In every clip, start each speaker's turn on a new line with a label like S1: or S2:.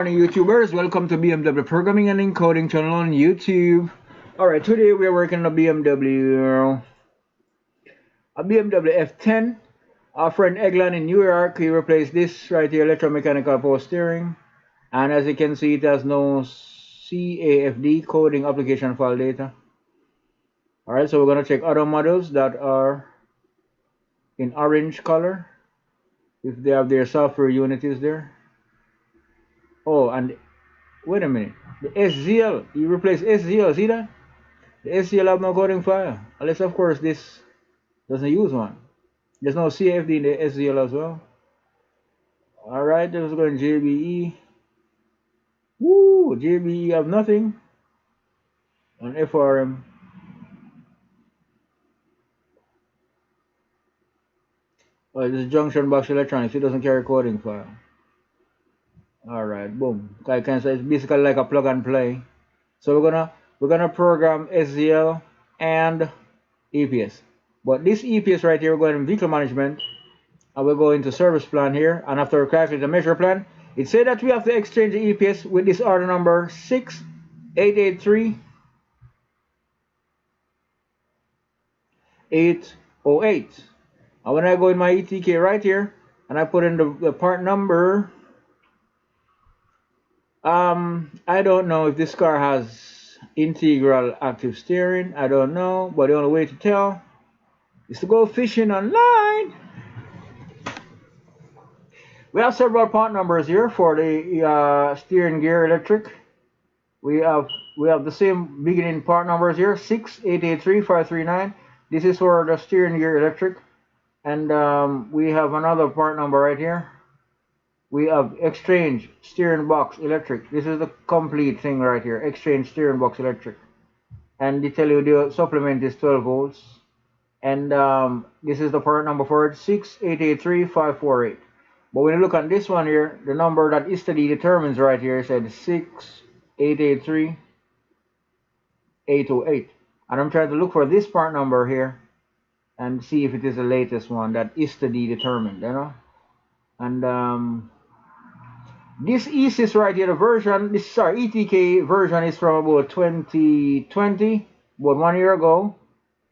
S1: Morning, YouTubers. Welcome to BMW Programming and Encoding channel on YouTube. Alright, today we are working on a BMW F10. Our friend Eglon in New York, he replaced this right here, electromechanical power steering. And as you can see, it has no CAFD coding application file data. Alright, so we're going to check other models that are in orange color, if they have their software unities there. Oh, and wait a minute. The SZL, you replace SZL, see that? The SZL have no coding file. Unless, of course, this doesn't use one. There's no CFD in the SZL as well. Alright, let's go in JBE. Woo! JBE have nothing. On FRM. Oh, this is junction box electronics. It doesn't carry coding file. Alright, boom. I can say it's basically like a plug and play. So we're gonna program SZL and EPS. But this EPS right here, we're going in vehicle management, and we'll go into service plan here, and after we calculate the measure plan, it said that we have to exchange the EPS with this order number 6883808. And when I go in my ETK right here and I put in the part number, I don't know if this car has integral active steering. I don't know, but the only way to tell is to go fishing online. We have several part numbers here for the steering gear electric. We have the same beginning part numbers here, 6883539. This is for the steering gear electric, and we have another part number right here. We have exchange steering box electric. This is the complete thing right here, exchange steering box electric, and they tell you the supplement is 12 volts, and this is the part number for it, 6883548. But when you look at this one here, the number that ISTAD determines right here said 6883808. And I'm trying to look for this part number here and see if it is the latest one that ISTAD determined, you know. And this ESYS right here, the version, this ETK version is from about 2020, about 1 year ago,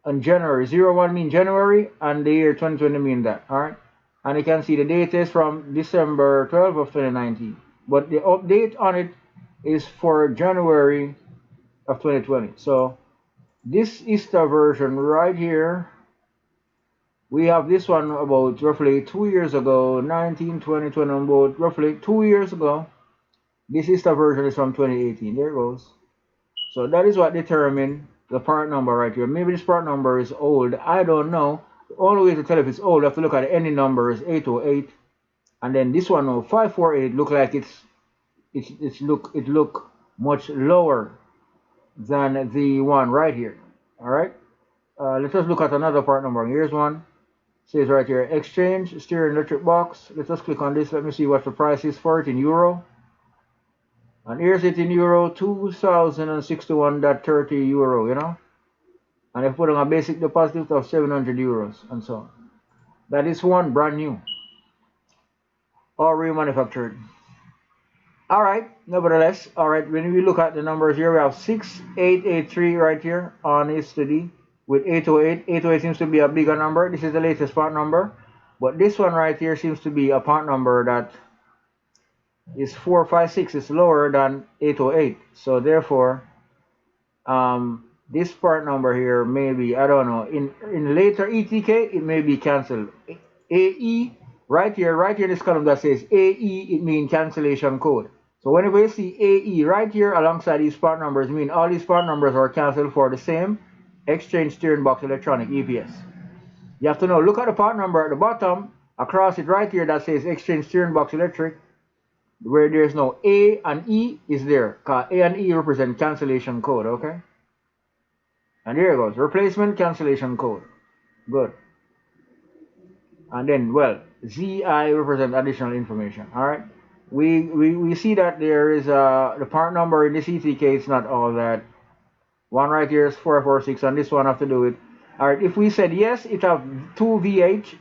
S1: in January. 01 mean January, and the year 2020 mean that, alright? And you can see the date is from December 12 of 2019. But the update on it is for January of 2020. So this is the version right here. We have this one about roughly 2 years ago, 19, 20, 20, about roughly 2 years ago. This is the version is from 2018. There it goes. So that is what determined the part number right here. Maybe this part number is old. I don't know. The only way to tell if it's old, you have to look at the ending number is 808, and then this one, 548, look like it look much lower than the one right here. All right. Let's just look at another part number. Here's one. It says right here, exchange steering electric box. Let's just click on this. Let me see what the price is for it in euro. And here's it in euro, 2061.30 euro. You know. And I put on a basic deposit of 700 euros and so on. That is one brand new or remanufactured. Alright, nevertheless, alright, when we look at the numbers here, we have 6883 right here on ISTAD with 808. 808 seems to be a bigger number. This is the latest part number. But this one right here seems to be a part number that is 456. It's lower than 808. So therefore, this part number here may be, I don't know, in later ETK, it may be cancelled. AE, right here in this column that says AE, it means cancellation code. So whenever you see AE right here alongside these part numbers, mean all these part numbers are cancelled for the same exchange steering box electronic EPS. You have to know, look at the part number at the bottom, across it right here that says exchange steering box electric, where there's no A and E is there, because A and E represent cancellation code, okay? And here it goes, replacement cancellation code. Good. And then, well, ZI represent additional information. Alright. We see that there is the part number in this ETK is not all that. One right here is 446, and this one have to do with. Alright, if we said yes, it have 2 VH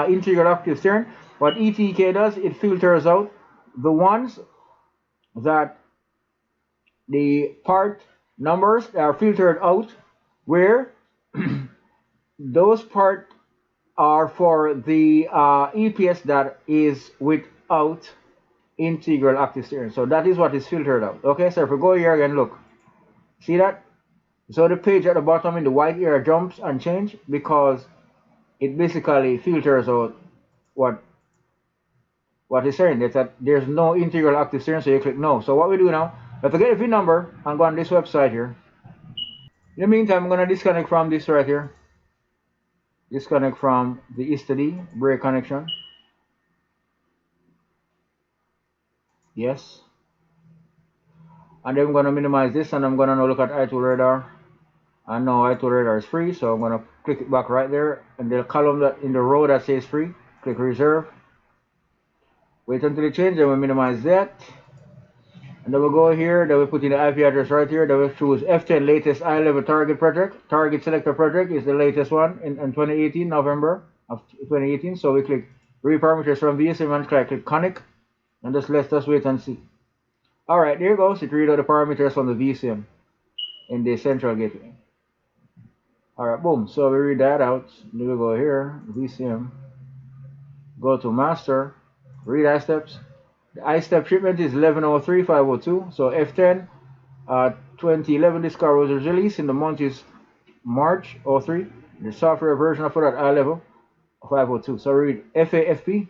S1: integral active steering. What ETK does, it filters out the ones that the part numbers are filtered out where those part are for the EPS that is without integral active steering. So that is what is filtered out. Okay, so if we go here again, look, see that? So the page at the bottom in the white area jumps and change because it basically filters out what is saying. That's that there's no integral active steering, so you click no. So what we do now, if I get a VIN number and go on this website here. In the meantime, I'm gonna disconnect from this right here. Disconnect from the ISTAD brake connection. Yes. And then I'm gonna minimize this and I'm gonna now look at I2 radar. And now I2 radar is free, so I'm gonna click it back right there and the column that in the row that says free, click reserve. Wait until it changes and we minimize that. And then we'll go here, then we put in the IP address right here, then we choose F10 latest I-level target project. Target selector project is the latest one in 2018, November of 2018. So we click read parameters from VSM and click connect. And just let's just wait and see. Alright, there goes. It read out the parameters from the VSM in the central gateway. Alright, boom. So we read that out. Then we go here, VCM, go to master, read iSteps. The iStep shipment is 1103-502. So F10 2011, this car was released in the month is March 03. The software version of that I level 502. So read FAFP.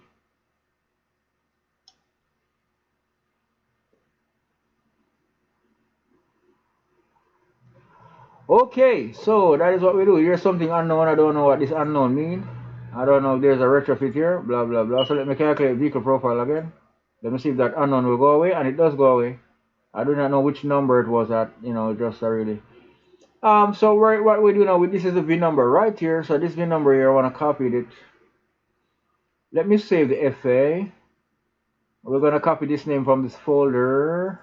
S1: Okay, so that is what we do. Here's something unknown. I don't know what this unknown means. I don't know if there's a retrofit here. Blah, blah, blah. So let me calculate vehicle profile again. Let me see if that unknown will go away. And it does go away. I do not know which number it was at. You know, just really. So right, what we do now, this is the VIN number right here. So this VIN number here, I want to copy it. Let me save the FA. We're going to copy this name from this folder.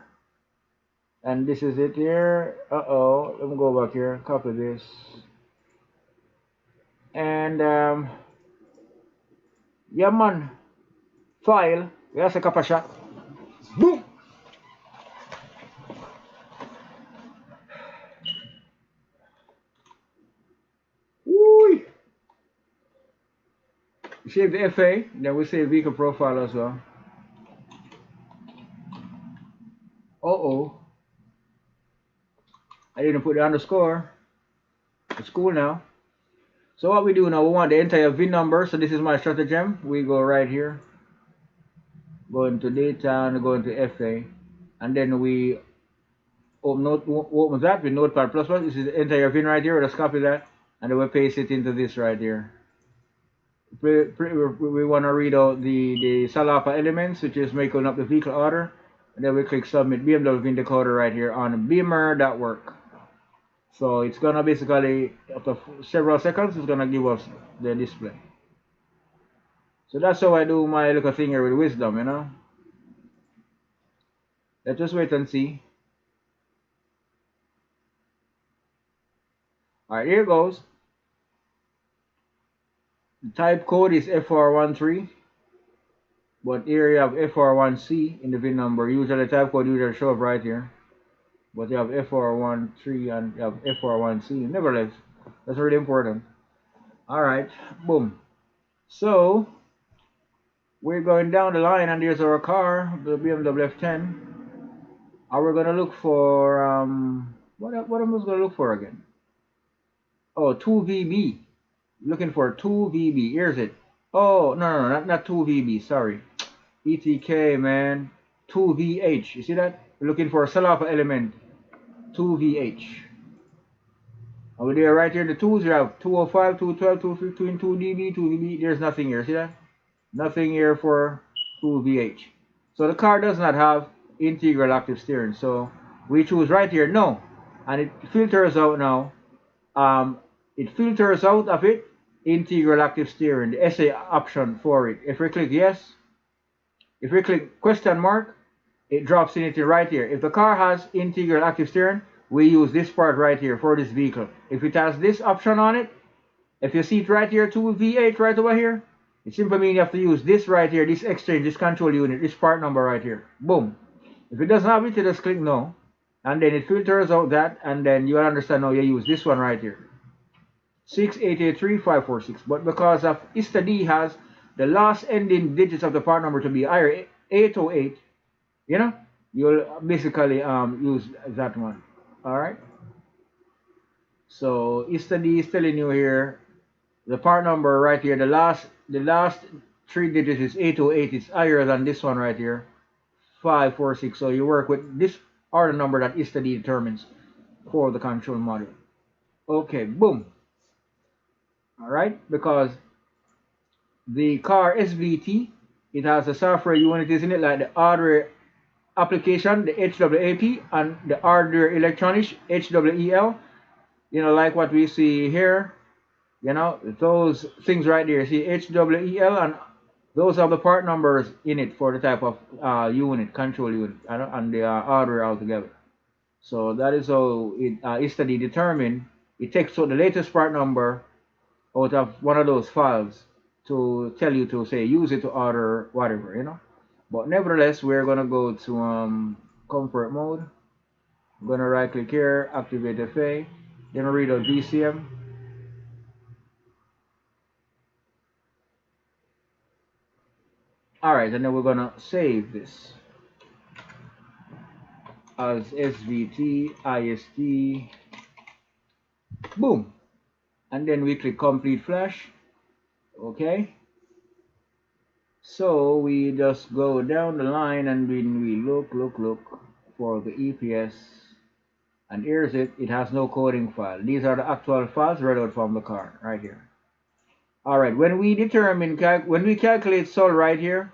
S1: And this is it here. Uh-oh. Let me go back here. Copy this. And, yeah, man. File. That's a copy shot. Boom! Woo! Save the FA. Then we save vehicle profile as well. Uh-oh. I didn't put the underscore. It's cool now. So what we do now, we want the entire VIN number. So this is my stratagem. We go right here. Go into data and go into FA. And then we open that with Notepad++. This is the entire VIN right here. Let's copy that. And then we paste it into this right here. We want to read out the Salapa elements, which is making up the vehicle order. And then we click submit BMW VIN decoder right here on beamer.work. So it's gonna basically, after several seconds, it's gonna give us the display. So that's how I do my little thing here with wisdom, you know. Let's just wait and see. Alright, here goes. The type code is FR13, but here you have FR1C in the VIN number. Usually the type code usually show up right here. But you have FR13 and you have FR1C. Nevertheless, that's really important. Alright, boom. So, we're going down the line and there's our car, the BMW F10. And we're going to look for, what am I going to look for again? Oh, 2VB. Looking for 2VB. Here's it. Oh, no, not 2VB, sorry. ETK, man. 2VH. You see that? We're looking for a Salapa element. 2VH. Over there, right here, the tools, you have 205, 212, 215, 2DB, 2VB. There's nothing here. See that? Nothing here for 2VH. So the car does not have integral active steering. So we choose right here, no. And it filters out now. It filters out of it integral active steering, the SA option for it. If we click yes, if we click question mark, it drops in it right here. If the car has integral active steering, we use this part right here for this vehicle. If it has this option on it, if you see it right here, 2V8 right over here, it simply means you have to use this right here, this exchange, this control unit, this part number right here. Boom. If it doesn't have it, you just click no, and then it filters out that, and then you'll understand how you use this one right here, 6883546. But because of ISTAD has the last ending digits of the part number to be higher, 808, you know, you'll basically use that one. All right. So ISTAD is telling you here the part number right here, the last three digits is 808. It's higher than this one right here, 546. So you work with this are the number that ISTAD determines for the control module. Okay, boom. All right, because the car SVT, it has a software unit in it, like the hardware application, the HWAP, and the hardware electronics, HWEL. You know, like what we see here. You know, those things right there. See HWEL, and those are the part numbers in it for the type of unit, control unit, and the hardware altogether. So that is how it ISTAD determined. It takes out the latest part number out of one of those files to tell you to say use it to order whatever, you know. But nevertheless, we're gonna go to comfort mode. I'm gonna right click here, activate FA, then read out VCM. Alright, and then we're gonna save this as SVT, IST, boom. And then we click complete flash. Okay. So we just go down the line, and when we look for the EPS, and here's it. It has no coding file. These are the actual files read out from the car right here. All right. When we calculate sol right here,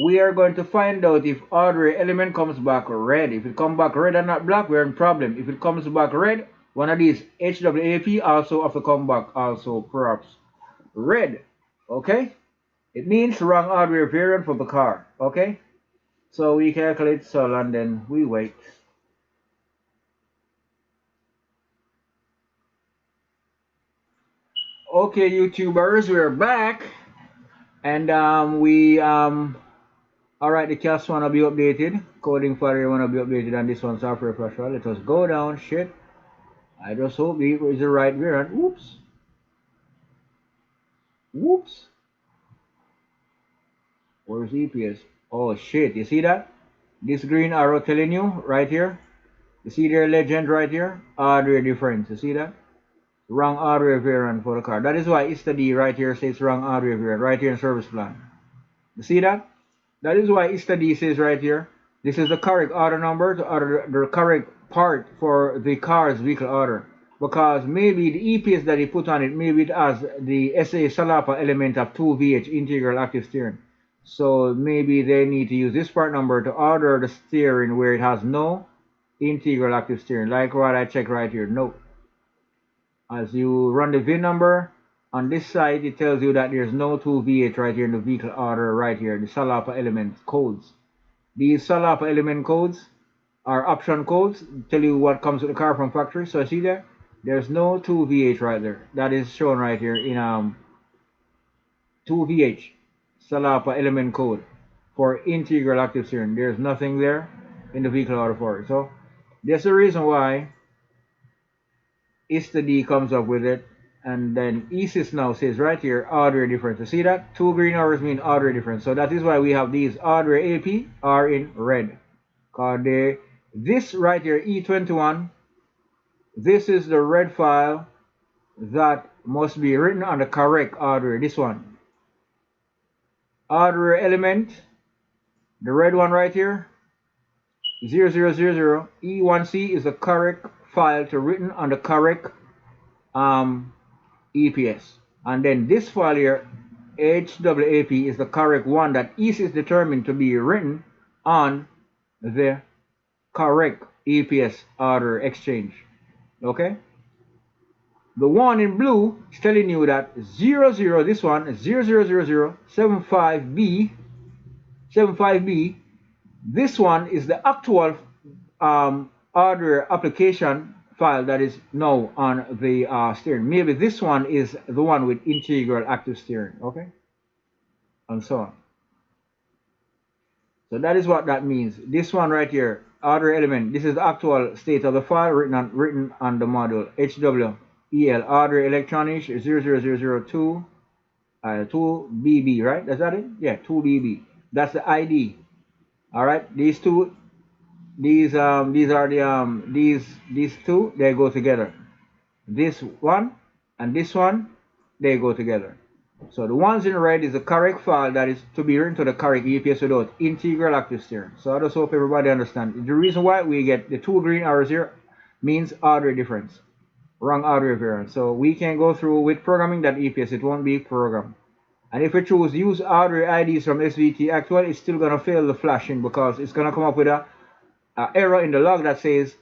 S1: we are going to find out if hardware element comes back red. If it comes back red and not black, we're in problem. If it comes back red, one of these HWAP also have to come back also perhaps red. Okay. It means wrong hardware variant for the car. Okay. So we calculate sol, and then we wait. Okay, YouTubers, we're back, and all right, the cast wanna be updated, coding file wanna be updated, and this one software flash file. Let us go down. Shit, I just hope it is the right variant. Whoops, whoops. Where's EPS? Oh shit, you see that? This green arrow telling you right here. You see their legend right here? Hardware difference. You see that? Wrong hardware variant for the car. That is why ISTAD right here says wrong hardware variant right here in service plan. You see that? That is why ISTAD says right here, this is the correct order number to order the correct part for the car's vehicle order. Because maybe the EPS that he put on it, maybe it has the SA Salapa element of 2VH integral active steering. So maybe they need to use this part number to order the steering where it has no integral active steering. Like what I check right here. Nope. As you run the VIN number, on this side, it tells you that there's no 2VH right here in the vehicle order right here, the Salapa element codes. These Salapa element codes are option codes, tell you what comes with the car from factory. So see there? There's no 2VH right there. That is shown right here in 2VH Salapa element code for integral active steering. There's nothing there in the vehicle order for it. So that's the reason why ISTAD comes up with it. And then ESIS now says right here, hardware difference. You see that? Two green arrows mean hardware difference. So that is why we have these hardware AP are in red. Because this right here, E21, this is the red file that must be written on the correct hardware. This one. Hardware element, the red one right here, 0000, E1C is the correct file to written on the correct EPS. And then this file here, HWAP, is the correct one that is determined to be written on the correct EPS order exchange. Okay? The one in blue is telling you that 00, this one, 000075B, 75B, this one is the actual order application file that is now on the steering. Maybe this one is the one with integral active steering, okay? And so on. So that is what that means. This one right here, order element, this is the actual state of the file written on the module HWEL order electronics 00002 2BB, right? Is that it? Yeah, 2BB. That's the ID. All right, these two, these are the these two, they go together. This one and this one, they go together. So the ones in red is the correct file that is to be written to the correct EPS without integral active steering. So I just hope everybody understands. The reason why we get the two green arrows here means order difference, wrong order variance. So we can go through with programming that EPS, it won't be programmed. And if we choose use order IDs from SVT actual, it's still going to fail the flashing because it's going to come up with a error in the log that says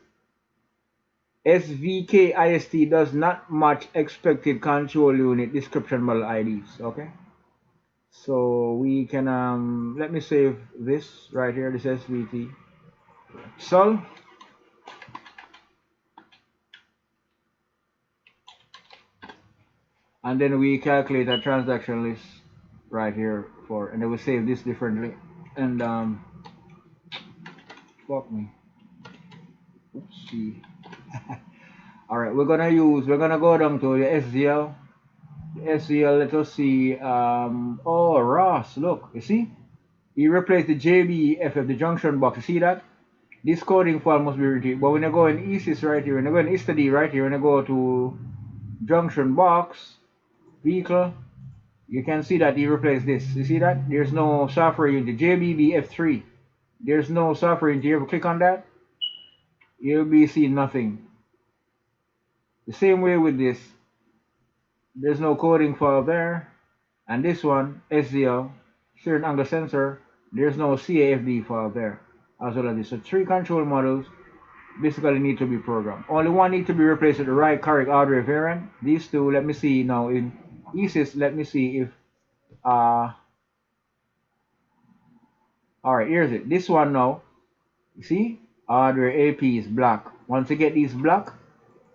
S1: SVK IST does not match expected control unit description model IDs. Okay, so we can let me save this right here, this SVT. So and then we calculate a transaction list right here for, and then we save this differently. And fuck me. Oopsie. All right, we're gonna go down to the SZL. SZL, let us see. Oh, Ross, look, you see? You replace the JBFF, the junction box. You see that? This coding file must be retrieved. But when I go in ESYS right here, when I go in ISTAD right here, when I go to junction box, vehicle, you can see that he replaced this. You see that? There's no software unit. JBB F3. There's no software unit. You ever click on that? You'll be seeing nothing. The same way with this. There's no coding file there. And this one, SZL, steering angle sensor, there's no CAFD file there as well as this. So three control models basically need to be programmed. Only one need to be replaced with the right correct order variant. These two, let me see now in ESYS, let me see if alright, here's it. This one now, you see, order AP is black. Once you get these black,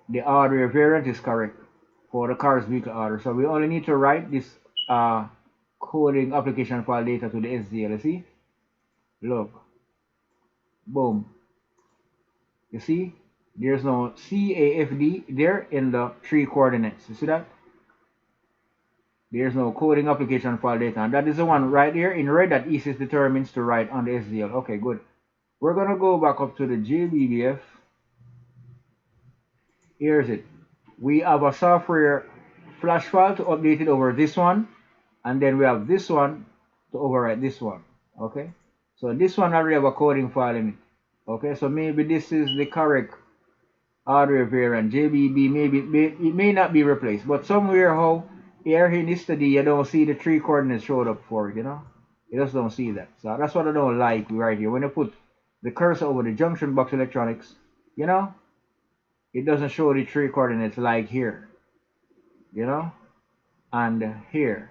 S1: the order variant is correct for the car's vehicle order. So we only need to write this coding application file data to the SZL. See, look, boom. You see, there's no CAFD there in the three coordinates. You see that? There's no coding application file data, and that is the one right here in red that ESYS determines to write on the SZL. Okay, good. We're gonna go back up to the JBBF. Here's it. We have a software flash file to update it over this one, and then we have this one to overwrite this one. Okay, so this one already have a coding file in it. Okay, so maybe this is the correct order variant. JBB, maybe it may not be replaced, but somewhere how here in this study you don't see the three coordinates showed up for it, you know, you just don't see that. So that's what I don't like right here. When you put the cursor over the junction box electronics, you know, it doesn't show the three coordinates like here, you know, and here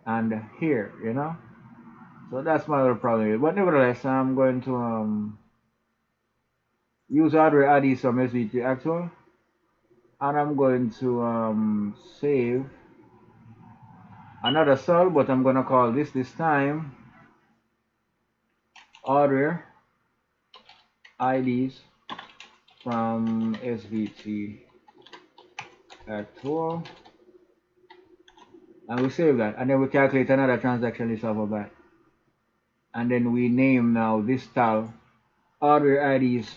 S1: and here, you know. So that's my other problem. But nevertheless, I'm going to use order IDs from SVT actual, and I'm going to save another cell, but I'm gonna call this time order IDs from SVT actual, and we save that, and then we calculate another transaction list off of that, and then we name now this tile order IDs.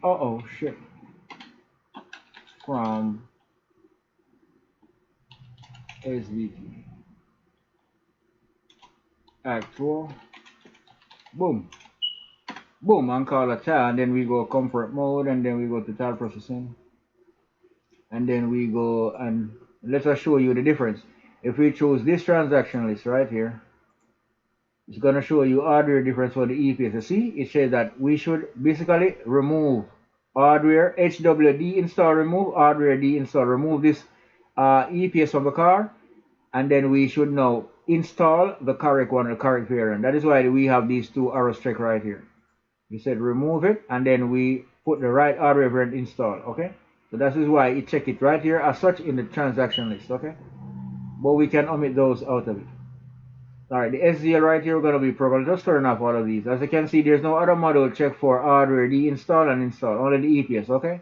S1: Oh shit, from SVT actual, boom boom, and call a tile, and then we go comfort mode, and then we go to tile processing, and then we go and let us show you the difference. If we choose this transaction list right here, it's gonna show you order difference for the EPS. You see, it says that we should basically remove hardware HWD install, remove hardware D install, remove this EPS from the car, and then we should now install the correct one, the correct variant. That is why we have these two arrows check right here. We said remove it, and then we put the right hardware variant install. Okay, so that is why it check it right here as such in the transaction list. Okay, but we can omit those out of it. All right, the SDL right here, we're going to be programmed. Just turn off all of these. As you can see, there's no other module check for hardware, deinstall and install, only the EPS, okay?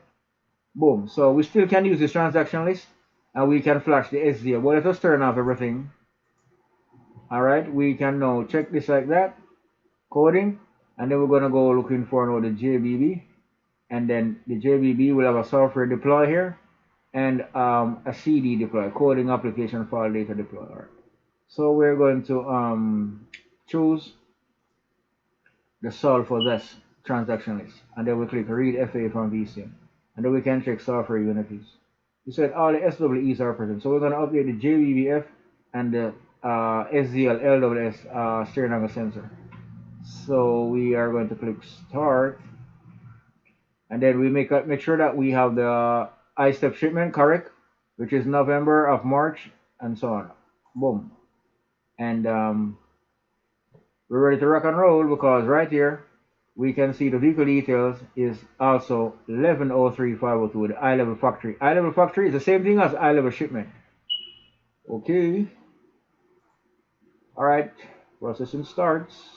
S1: Boom. So we still can use this transaction list and we can flash the SDL. Well, let us turn off everything. All right, we can now check this like that, coding, and then we're going to go looking for now the JBB. And then the JBB will have a software deploy here and a CD deploy, coding application file data deploy. All right. So we're going to choose the solve for this transaction list, and then we click read FA from VCM, and then we can check software units. We said all the SWEs are present, so we're going to update the JBBF and the SDL LWS steering angle sensor. So we are going to click start, and then we make sure that we have the I-step shipment correct, which is November of March and so on. Boom, and we're ready to rock and roll because right here we can see the vehicle details is also 1103.502, the eye level factory. Eye level factory is the same thing as eye level shipment. Okay. All right. Processing starts.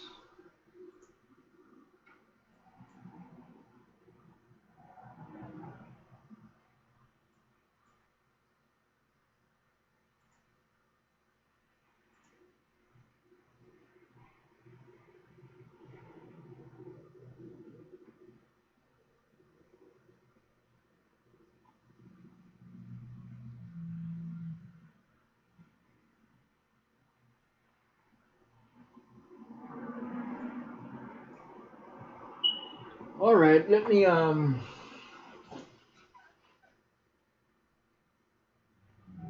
S1: All right. Let me I'm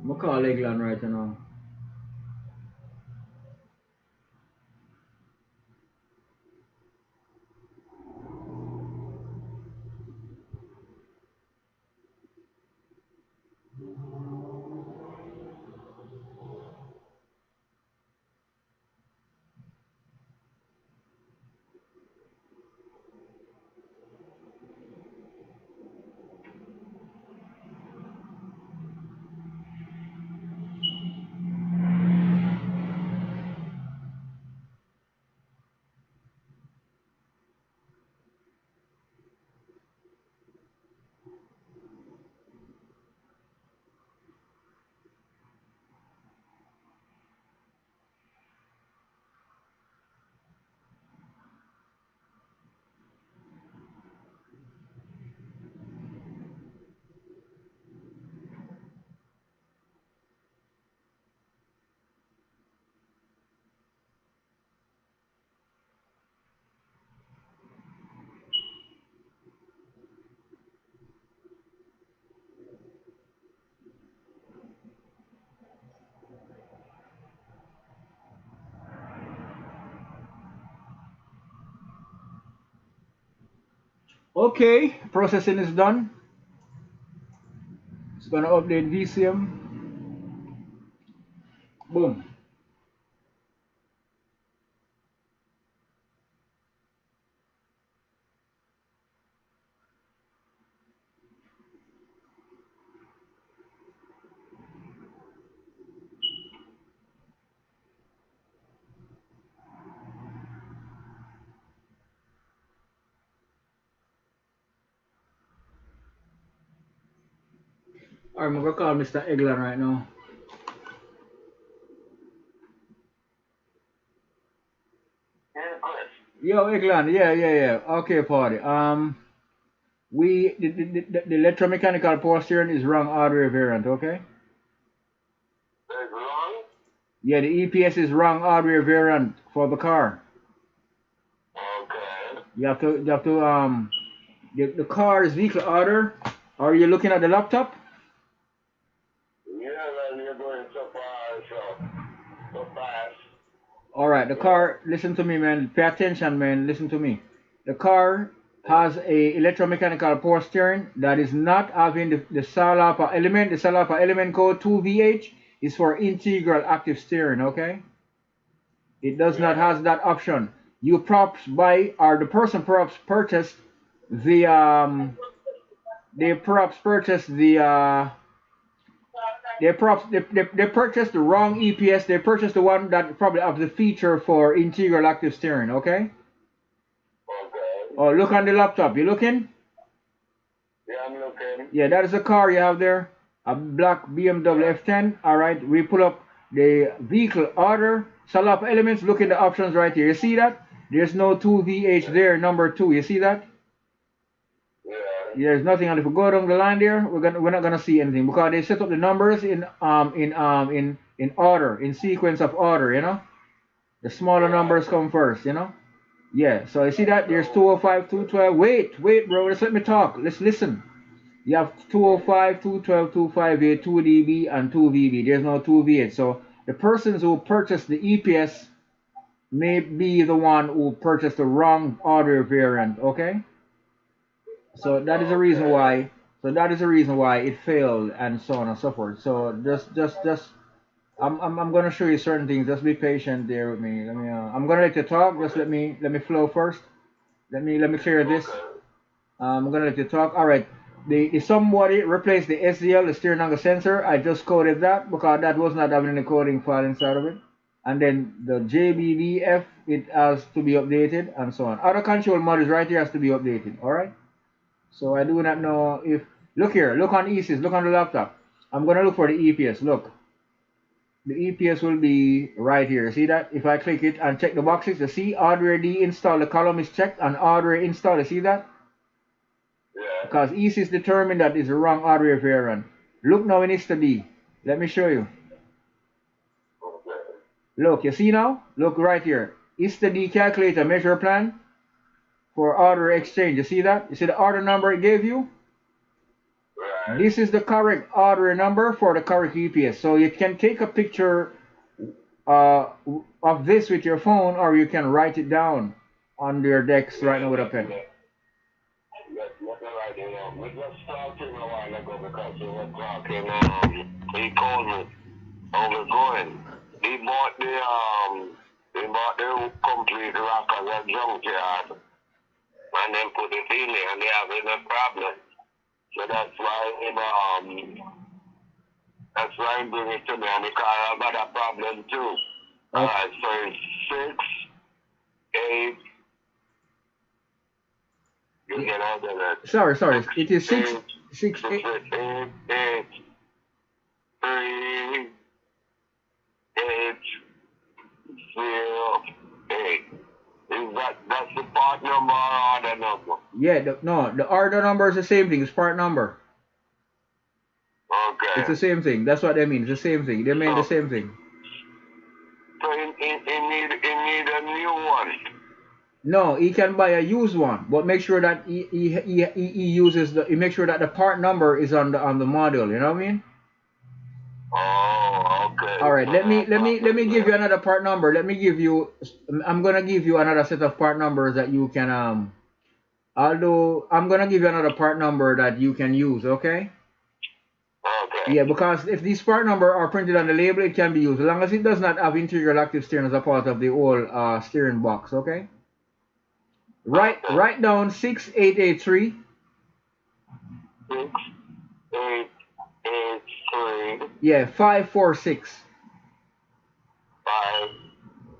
S1: gonna call Eglan right now. Okay, processing is done. It's gonna update VCM. Boom. All right, I'm gonna call Mr. Eglan right now. Yo, Eglan, yeah. Okay, party. The electromechanical power steering is wrong hardware variant. Okay.
S2: It's wrong?
S1: Yeah, the EPS is wrong hardware variant for the car.
S2: Okay.
S1: You have to the car is vehicle order. Are you looking at the laptop?
S2: Yeah, man, you're going so far, so fast.
S1: All right, the
S2: Yeah.
S1: car. Listen to me, man. Pay attention, man. Listen to me. The car has a electromechanical power steering that is not having the SALAPA element. The SALAPA element code 2VH is for integral active steering. Okay. It does not
S2: Yeah.
S1: has that option. You perhaps buy or the person perhaps purchased the they perhaps purchased the They purchased the wrong EPS. They purchased the one that probably have the feature for integral active steering. Okay.
S2: Okay.
S1: Oh, look on the laptop. You looking?
S2: Yeah, I'm looking.
S1: Yeah, that is a car you have there. A black BMW F10. All right. We pull up the vehicle order. Select elements. Look in the options right here. You see that? There's no 2VH there. Number 2. You see that?
S2: Yeah.
S1: There's nothing. And if we go down the line there, we're not gonna see anything because they set up the numbers in order, in sequence of order. You know, the smaller numbers come first. You know. Yeah. So you see that there's 205, 212. Wait, bro. Just let me talk. Let's listen. You have 205, 212, 258, 2DB, and 2VB. There's no 2V8. So the persons who purchased the EPS may be the one who purchased the wrong order variant. Okay. So that is the reason
S2: Okay.
S1: why. So that is the reason why it failed and so on and so forth. So just I'm gonna show you certain things. Just be patient there with me. I'm gonna let you talk. Just let me flow first. Let me clear this.
S2: Okay.
S1: I'm gonna let you talk. All right. The somebody replaced the SDL, the steering angle sensor. I just coded that because that was not having any coding file inside of it. And then the JBVF, it has to be updated and so on. Other control modules right here has to be updated. All right. So I do not know if, look here, look on ESYS, look on the laptop. I'm going to look for the EPS. Look, the EPS will be right here. See that? If I click it and check the boxes, you see hardware D install, the column is checked and hardware install. You see that?
S2: Yeah.
S1: Because ESYS determined that is the wrong hardware variant. Look now in ISTAD. Let me show you.
S2: Okay.
S1: Look, you see now? Look right here. ISTAD calculator measure plan for order exchange. You see that? You see the order number it gave you?
S2: Right.
S1: This is the correct order number for the correct EPS. So you can take a picture uh, of this with your phone, or you can write it down on your decks right now with a pen.
S2: Let me write it down. We just talked to him a while ago because we were talking. He called me. How we going? He bought the complete rock as a junkyard and then put it in there and they having a problem. So that's why he bring it to me and because I've got a problem too.
S1: Okay.
S2: Alright, so it's 6, 8, you get out of that.
S1: Sorry. It is 6, 6, 8.
S2: 8, 8, 3, 8, 0, 8. That's the part number or order number?
S1: Yeah, the order number is the same thing. It's part number.
S2: Okay.
S1: It's the same thing. That's what they mean. It's the same thing. They mean the same thing.
S2: So he need a new one.
S1: No, he can buy a used one, but make sure that he uses he make sure that the part number is on the model. You know what I mean?
S2: Oh, okay.
S1: All right.
S2: So
S1: Let
S2: no
S1: me
S2: problem
S1: give you
S2: there.
S1: another part number. I'm gonna give you another set of part numbers that you can Although I'm gonna give you another part number that you can use. Okay?
S2: Okay.
S1: Yeah, because if these part number are printed on the label, it can be used as long as it does not have integral active steering as a part of the whole steering box. Okay?
S2: Okay.
S1: Write down 6883.
S2: 6, 8, 8, 3,
S1: Yeah, 546.
S2: 5,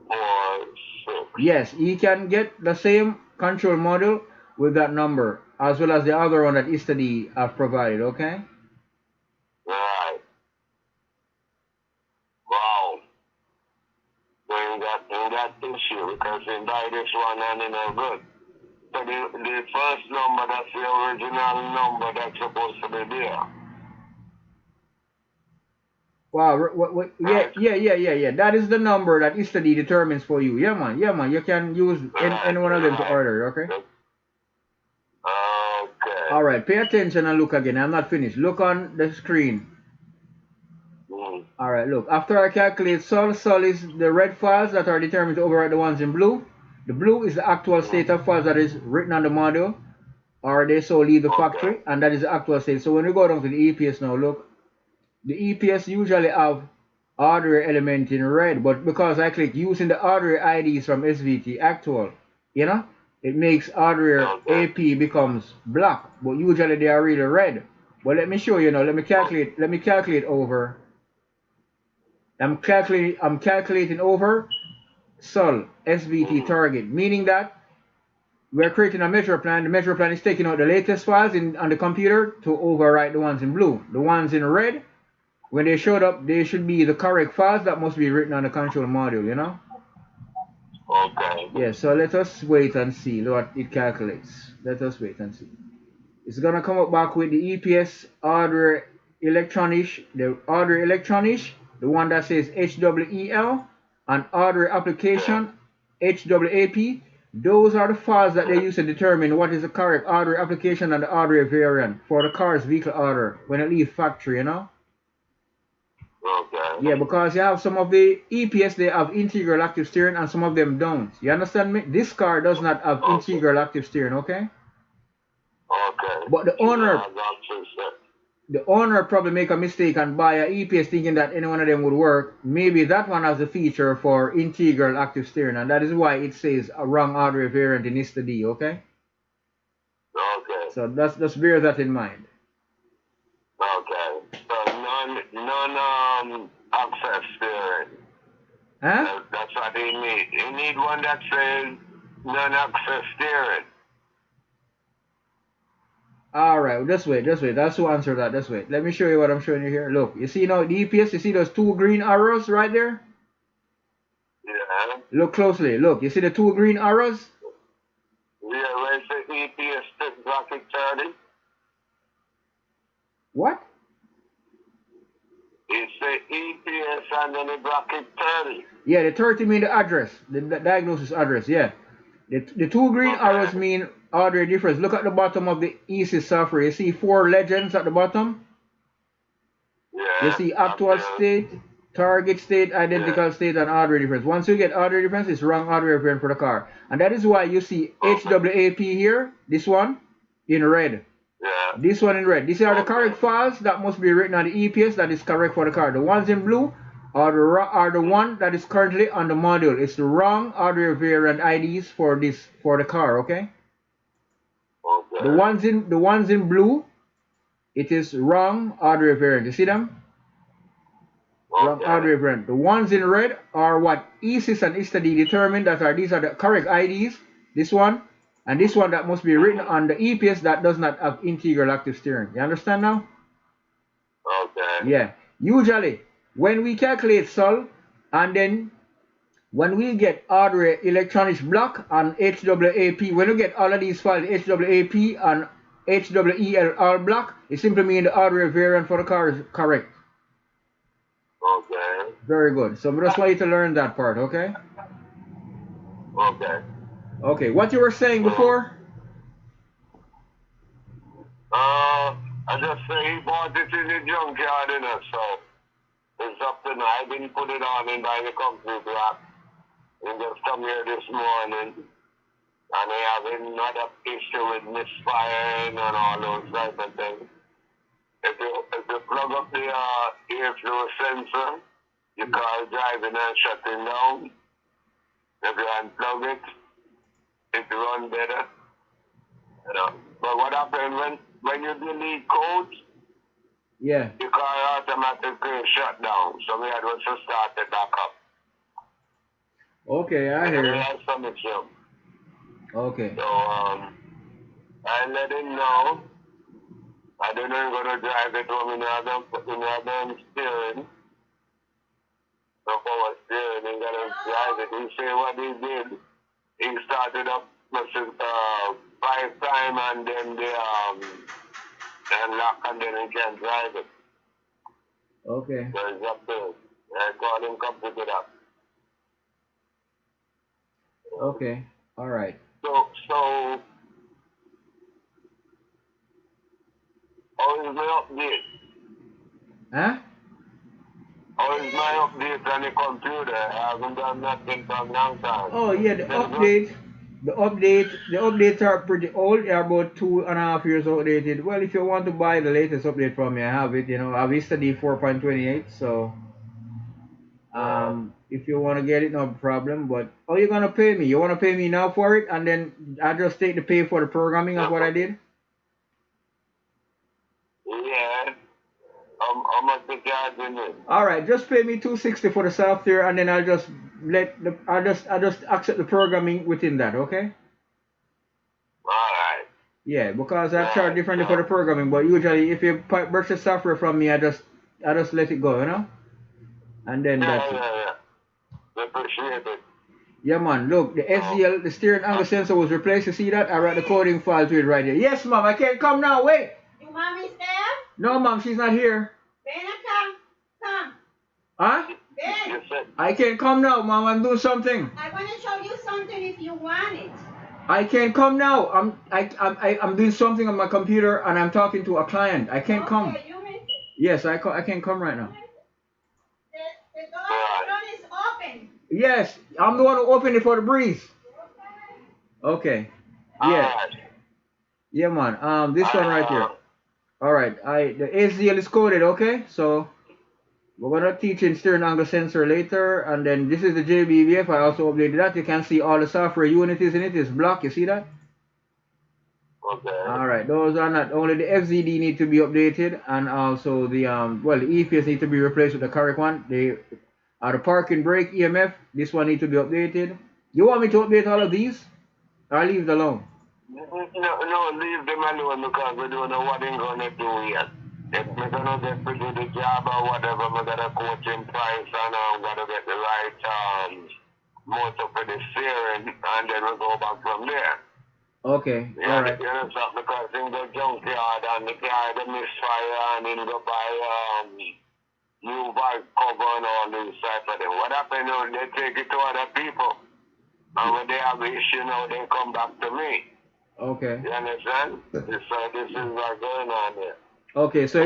S2: 4, 6.
S1: Yes, you can get the same control module with that number as well as the other one that ISTAD have provided. Okay?
S2: Right. Wow. We got issue because they buy this one and it's no good. So the first number, that's the original number that's supposed to be there.
S1: Wow. Yeah,
S2: Right?
S1: yeah. That is the number that ISTAD determines for you. Yeah, man. You can use any one of them to
S2: Right.
S1: order. Okay?
S2: Okay.
S1: All right. Pay attention and look again. I'm not finished. Look on the screen. All right. Look. After I calculate sol is the red files that are determined to overwrite the ones in blue. The blue is the actual state of files that is written on the module, or they so leave the factory, and that is the actual state. So when we go down to the EPS now, look, the EPS usually have hardware element in red, but because I click using the hardware IDs from SVT actual, it makes hardware AP becomes black, but usually they are really red. But let me show you now. Let me calculate over I'm calculating over sol SVT target, meaning that we're creating a measure plan. The measure plan is taking out the latest files on the computer to overwrite the ones in blue. The ones in red, when they showed up, they should be the correct files that must be written on the control module, you know?
S2: Okay.
S1: Yeah, so let us wait and see what it calculates. Let us wait and see. It's gonna come up back with the EPS order electronic, the one that says HWEL, and order application HWAP. Those are the files that they use to determine what is the correct order application and the order variant for the car's vehicle order when it leaves factory, you know?
S2: Okay.
S1: Yeah, because you have some of the EPS, they have integral active steering and some of them don't. You understand me? This car does not have integral active steering, okay?
S2: Okay.
S1: But the owner probably make a mistake and buy a EPS thinking that any one of them would work. Maybe that one has a feature for integral active steering, and that is why it says a wrong hardware variant in ISTAD, okay?
S2: Okay.
S1: So just bear that in mind.
S2: Okay. So none access steering.
S1: Huh?
S2: That's what they need. You need one that says non-access steering.
S1: Alright, just wait. That's to answer that. Just wait. Let me show you what I'm showing you here. Look, you see now the EPS, you see those two green arrows right there?
S2: Yeah.
S1: Look closely. Look, you see the two green arrows?
S2: Yeah, where's the EPS stick bracket 30?
S1: What?
S2: It's the EPS and then the bracket 30.
S1: Yeah, the 30 mean the address, the diagnosis address, yeah. The two green arrows mean order difference. Look at the bottom of the EC software. You see 4 legends at the bottom?
S2: Yeah.
S1: You see actual state, target state, identical state, and order difference. Once you get order difference, it's wrong order variant for the car. And that is why you see HWAP here, this one, in red.
S2: Yeah.
S1: This one in red. These are the correct files that must be written on the EPS that is correct for the car. The ones in blue are the one that is currently on the module. It's the wrong order variant IDs for the car, okay?
S2: Okay.
S1: The ones in blue, it is wrong order variant. You see them? Wrong order variant. The ones in red are what ESIS and ISTAD determined that these are the correct IDs. This one and this one that must be written on the EPS that does not have integral active steering. You understand now?
S2: Okay.
S1: Yeah. Usually, when we calculate sol, and then when we get hardware electronics block and HWAP, when we get all of these files, HWAP and HWEL all block, it simply means the hardware variant for the car is correct.
S2: Okay.
S1: Very good. So I just want you to learn that part, okay?
S2: Okay.
S1: Okay, what you were saying before?
S2: I just say he bought it in the junkyard, you know, so it's up to now. I didn't put it on in by the company block. And just come here this morning, and they have another issue with misfiring and all those type of things. If you plug up the airflow sensor, your car is driving and shutting down. If you unplug it, it runs better. You know. But what happens when you delete code,
S1: Yeah.
S2: your car automatically shut down. So we had to start it back up.
S1: Okay, I hear you.
S2: Have some issue.
S1: Okay.
S2: So I let him know. I don't know going to drive it home in another steering. So power steering, he's going to drive it. He say what he did. He started up 5 times and then they unlock and then he can drive it.
S1: Okay.
S2: So it's up to him. I call him, come pick it up.
S1: Okay. All right.
S2: So how is my update?
S1: Huh?
S2: How is my update on the computer? I haven't done nothing for a long time.
S1: Oh yeah, the updates are pretty old. They're about 2.5 years outdated. Well, if you want to buy the latest update from me, I have it. You know, I've ISTAD 4.28. So, if you want to get it, no problem. But how you gonna pay me? You wanna pay me now for it, and then I just take the pay for the programming of what I did?
S2: Yeah. How how much the charging is?
S1: Alright, just pay me 260 for the software and then I'll just accept the programming within that, okay?
S2: Alright.
S1: Yeah, because I charge
S2: Right,
S1: differently for the
S2: so,
S1: programming, but usually if you purchase software from me, I just let it go, you know? And then that's it.
S2: yeah. Appreciate it.
S1: Yeah, man. Look, the
S2: So,
S1: SDL, the steering angle sensor was replaced. You see that? I write the coding file to it right there. Yes, mom. I can't come now. Wait.
S3: Your mommy's there?
S1: No, mom. She's not here.
S3: Ben, come. Come.
S1: Huh?
S3: Ben,
S2: you said,
S1: I can't come now, mom. I'm doing something.
S3: I want to show you something if you want it.
S1: I can't come now. I'm doing something on my computer and I'm talking to a client. I can't come.
S3: Okay, you miss it.
S1: Yes, I can't come right now.
S3: The door is open.
S1: Yes, I'm the one who opened it for the breeze. Okay. Yeah.
S2: alright.
S1: Yeah, man. This one right here. All right. The SDL is coded. Okay. So we're gonna teach in steering angle sensor later, and then this is the JBVF. I also updated that. You can see all the software unities in it is blocked. You see that?
S2: Okay.
S1: All right. Those are not only the FZD need to be updated, and also the the EPS need to be replaced with the correct one. The parking brake EMF. This one need to be updated. You want me to update all of these? I'll leave it alone.
S2: No, leave them alone because we don't know what they're gonna do yet. If we're gonna get to do the job or whatever, we're gonna coach in price and I'm gonna get the right motor for the steering and then we'll go back from there.
S1: Okay.
S2: Yeah,
S1: All right.
S2: you know, so because in the junkyard and the car the misfire and then go buy new bike cover and all this type of thing. What happened is they take it to other people. And when they have issue now, they come back to me.
S1: Okay.
S2: You understand? So this is what's going on here.
S1: Okay. So.
S2: I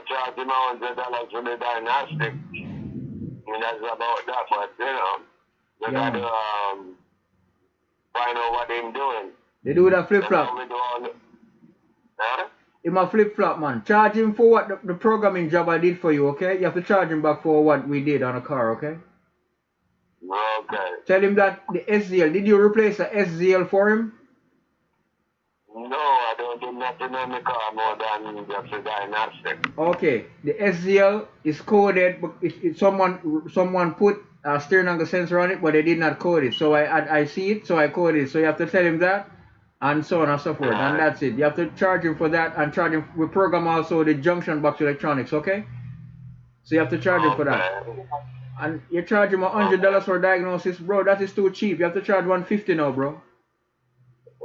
S2: charge him $100 for the diagnostic. And that's about that, but you know, they
S1: Yeah,
S2: gotta find out what they're doing.
S1: They do that flip
S2: And now
S1: flop.
S2: we do all the, huh?
S1: In my flip flop, man. Charge him for what the programming job I did for you, okay? You have to charge him back for what we did on the car, okay?
S2: Okay.
S1: Tell him that the SZL. Did you replace the SZL for him?
S2: No, I don't do nothing on the car more than just a diagnostic.
S1: Okay. The SZL is coded, but someone put a steering angle sensor on it, but they did not code it. So I see it, so I code it. So you have to tell him that, and so on and so forth.
S2: Right.
S1: And that's it. You have to charge him for that, and charge him. We program also the junction box electronics, okay? So you have to charge him for that. And you charge him $100 for diagnosis, bro. That is too cheap. You have to charge $150 now, bro.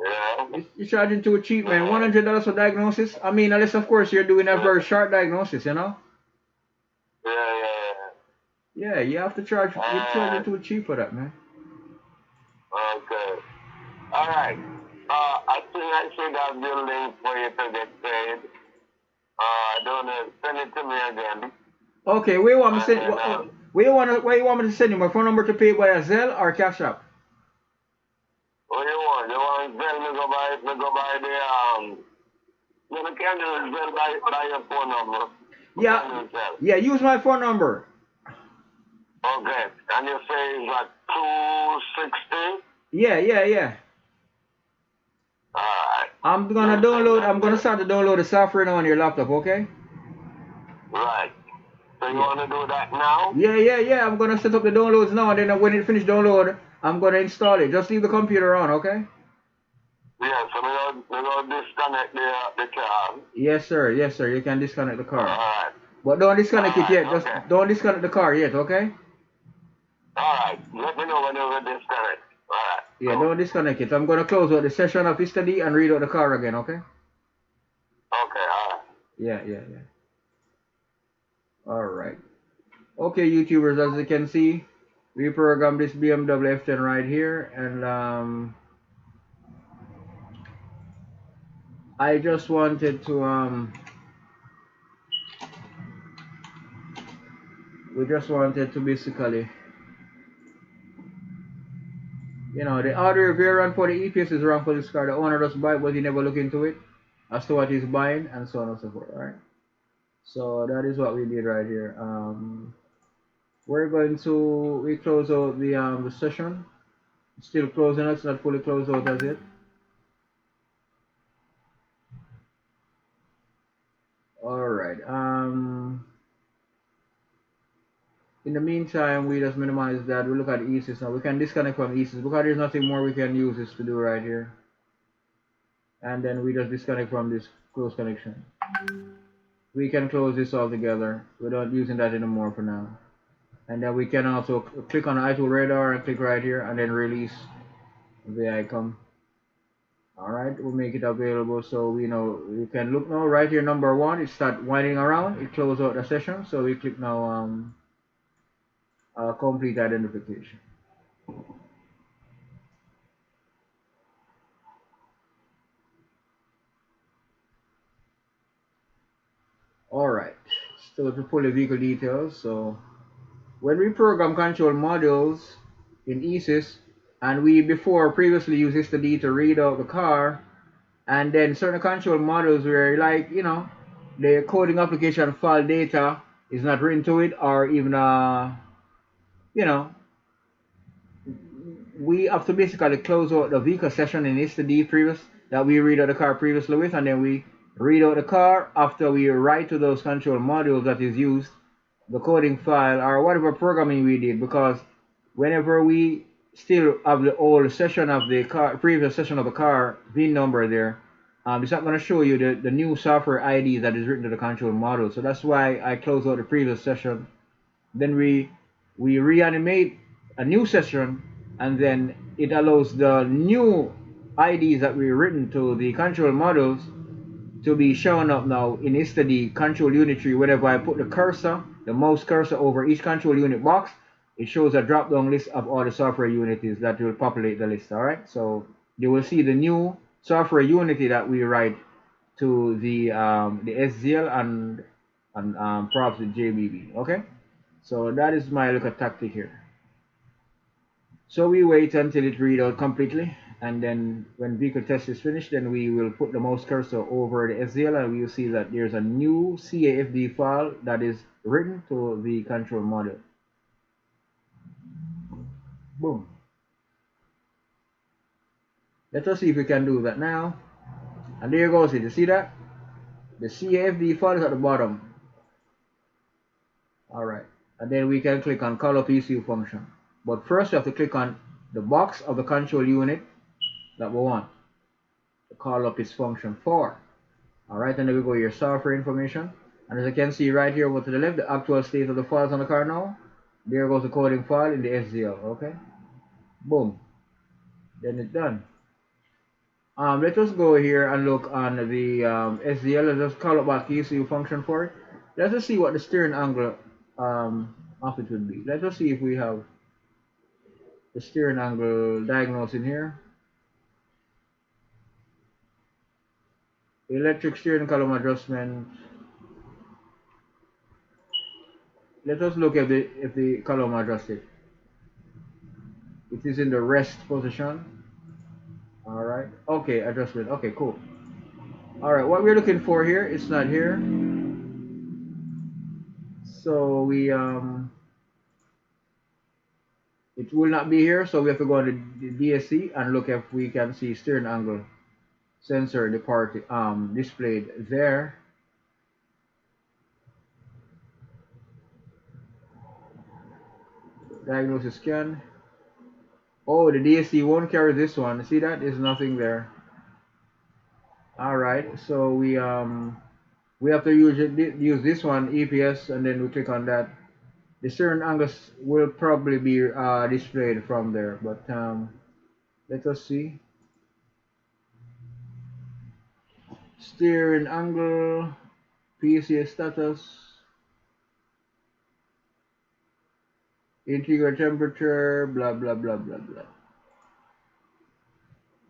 S2: Yeah.
S1: You're charging too cheap, man. $100 for diagnosis. I mean, unless of course you're doing a very short diagnosis, you know. Yeah, you have to charge. You're charging too cheap for that, man.
S2: Okay. All right. I think I should have the link for you to get paid. Don't know. Send it to me again.
S1: Okay, where you want me to send? Where you want me to send you? My phone number to pay by a Zelle or Cash App?
S2: What do you want? You want to tell me go by the you can do it by your phone number.
S1: Yeah, use my phone number.
S2: Okay. And you say it's like 260?
S1: Yeah.
S2: Alright.
S1: I'm gonna start to download the software now on your laptop, okay?
S2: Right. So you want to do that now?
S1: Yeah. I'm gonna set up the downloads now, and then when it finish download, I'm gonna install it. Just leave the computer on, okay?
S2: Yeah, so we're gonna disconnect the car.
S1: Yes, sir. You can disconnect the car.
S2: Alright.
S1: But don't disconnect it yet.
S2: Okay.
S1: Just don't disconnect the car yet, okay?
S2: Alright. Let me know when you disconnect. Alright.
S1: Yeah, don't disconnect it. I'm gonna close out the session of ISTAD and read out the car again, okay?
S2: Okay, alright.
S1: Yeah. Alright. Okay, YouTubers, as you can see, we programmed this BMW F10 right here, and I just wanted to we just wanted to basically, you know, the order variant for the EPS is wrong for this car. The owner just buy it, but he never look into it as to what he's buying, and so on and so forth. Alright. So that is what we did right here. We're going to close out the session. Still closing it, it's not fully closed out as it. Alright. meantime, we just minimize that. We look at ESIS now. We can disconnect from ESIS because there's nothing more we can use this to do right here. And then we just disconnect from this close connection. We can close this altogether. We're not using that anymore for now. And then we can also click on the iTool radar and click right here and then release the icon. Alright, we'll make it available so we know we can look now right here. Number 1, it start winding around, it close out the session, so we click now complete identification. Alright, so to pull the vehicle details, so when we program control modules in ESIS and we previously used ISTAD to read out the car, and then certain control models where, like, you know, the coding application file data is not written to it, or even you know, we have to basically close out the vehicle session in ISTAD previous that we read out the car previously with, and then we read out the car after we write to those control modules that is used, the coding file or whatever programming we did, because whenever we still have the old session of the car, previous session of the car VIN number there, it's not going to show you the new software ID that is written to the control module. So that's why I close out the previous session. Then we reanimate a new session, and then it allows the new IDs that we written to the control modules to be shown up now in ISTAD control unit tree. Whenever I put the cursor, the mouse cursor over each control unit box, it shows a drop down list of all the software units that will populate the list. Alright, so you will see the new software unity that we write to the SZL and props with JBB. Okay, so that is my little tactic here. So we wait until it read out completely, and then when vehicle test is finished, then we will put the mouse cursor over the SZL and we will see that there's a new CAFD file that is written to the control module. Boom. Let us see if we can do that now. And there goes it. You see that? The CAFD file is at the bottom. Alright. And then we can click on call up ECU function. But first we have to click on the box of the control unit that we want to call up its function for. Alright, and then we go to your software information. And as you can see right here over to the left, the actual state of the files on the car now. There goes the coding file in the SZL. Okay. Boom. Then it's done. Let us go here and look on the SZL. Let's just call up back the ECU function for it. Let's just see what the steering angle of it would be. Let's just see if we have the steering angle diagnosed in here. Electric steering column adjustment. Let us look at if the column adjusted. It is in the rest position. Alright. Okay, adjustment. Okay, cool. Alright, what we're looking for here, it's not here. So we it will not be here, so we have to go to the DSC and look if we can see steering angle sensor displayed there. Diagnosis scan. Oh, the DSC won't carry this one. See that? There's nothing there. Alright, so we have to use this one, EPS, and then we click on that. The steering angles will probably be displayed from there, but let us see. Steering angle, PCS status, interior temperature, blah blah blah blah blah.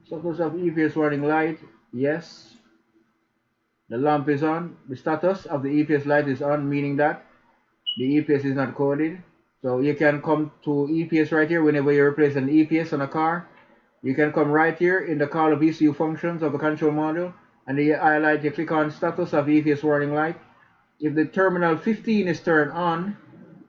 S1: Status of EPS warning light, yes. The lamp is on. The status of the EPS light is on, meaning that the EPS is not coded. So you can come to EPS right here whenever you replace an EPS on a car. You can come right here in the call of ECU functions of the control module, and you highlight, you click on status of EPS warning light. If the terminal 15 is turned on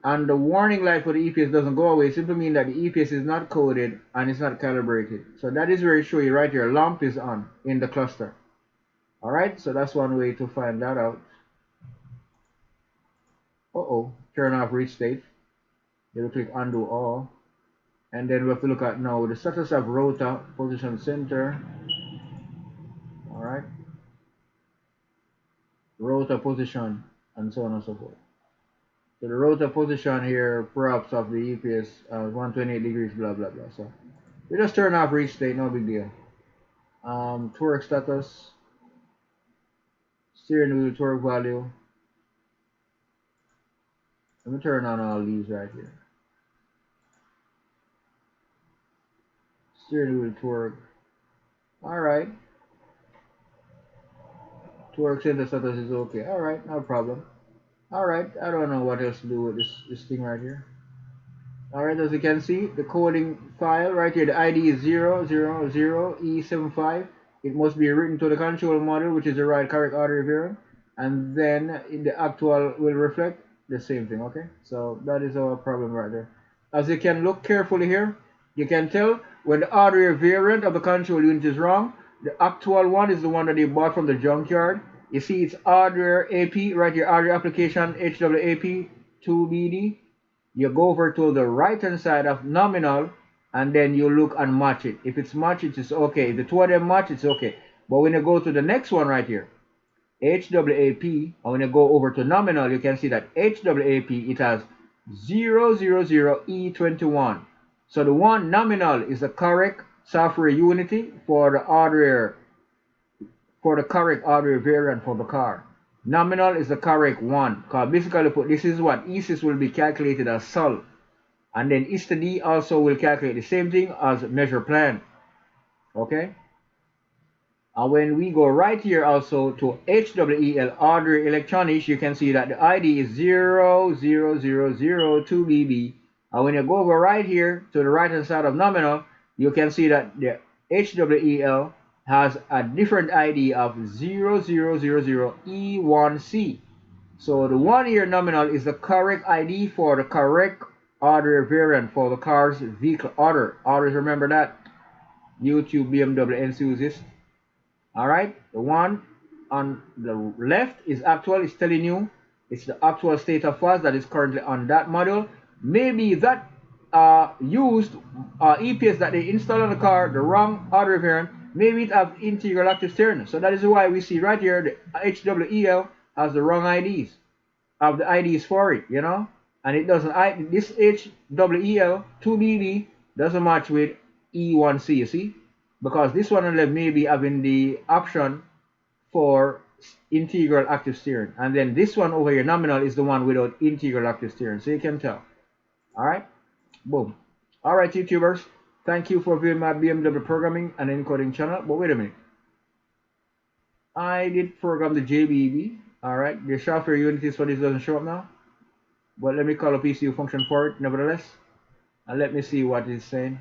S1: and the warning light for the EPS doesn't go away, it simply means that the EPS is not coded and it's not calibrated. So that is where it shows you right here, lamp is on in the cluster. Alright, so that's one way to find that out. Turn off reach state. You will click undo all. And then we have to look at now the status of rotor, position center. Alright. Rotor position and so on and so forth. So the rotor position here, perhaps of the EPS 128 degrees, blah blah blah. So we just turn off reach state, no big deal. Torque status, steering wheel torque value. Let me turn on all these right here. Steering wheel torque. Alright. Torque center status is okay. Alright, no problem. Alright, I don't know what else to do with this thing right here. Alright, as you can see, the coding file right here, the ID is 000E75. It must be written to the control model, which is the right correct order variant, and then in the actual will reflect the same thing, okay? So that is our problem right there. As you can look carefully here, you can tell when the hardware variant of the control unit is wrong, the actual one is the one that they bought from the junkyard. You see it's hardware AP right here, hardware application HWAP 2BD. You go over to the right hand side of nominal and then you look and match it. If it's matched, it's okay. If the two of them match, it's okay. But when you go to the next one right here, HWAP, and when you go over to nominal, you can see that HWAP, it has 000E21. So the one nominal is the correct software unity for the hardware, for the correct hardware variant for the car. Nominal is the correct one, because basically this is what ISIS will be calculated as SOL. And then ISTAD also will calculate the same thing as measure plan. Okay? And when we go right here also to HWEL hardware electronics, you can see that the ID is 00002BB. And when you go over right here to the right hand side of nominal, you can see that the HWEL has a different ID of 0000E1C. So the 1 year nominal is the correct ID for the correct order variant for the car's vehicle order. Always remember that. YouTube BMW enthusiast. Alright, the one on the left is actual, it's telling you it's the actual state of affairs that is currently on that model. Maybe that used EPS that they installed on the car, the wrong order variant, maybe it have integral active steering. So that is why we see right here the HWEL has the wrong IDs, of the IDs for it, you know, and it doesn't. This HWEL 2BB doesn't match with E1C, you see, because this one on the left may be having the option for integral active steering, and then this one over here, nominal, is the one without integral active steering. So you can tell. All right, boom. All right, YouTubers, thank you for viewing my BMW programming and encoding channel. But wait a minute, I did program the JBB. All right, the software unities for this doesn't show up now, but let me call a PCU function for it nevertheless, and let me see what it's saying.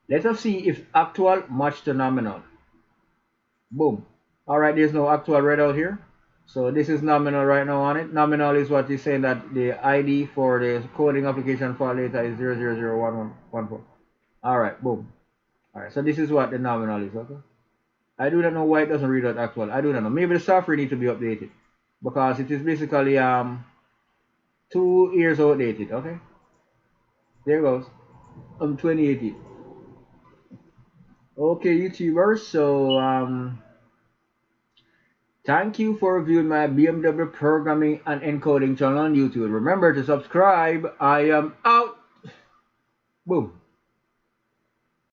S1: Let us see if actual match to nominal. Boom. All right, there's no actual read out here, so this is nominal right now on it. Nominal is what is saying that the ID for the coding application file data is 0001114. All right, boom. All right, so this is what the nominal is. Okay. I do not know why it doesn't read out actual. I do not know. Maybe the software needs to be updated because it is basically 2 years outdated. Okay, there goes. 2018. Okay, YouTubers. So thank you for viewing my BMW programming and encoding channel on YouTube. Remember to subscribe. I am out. Boom.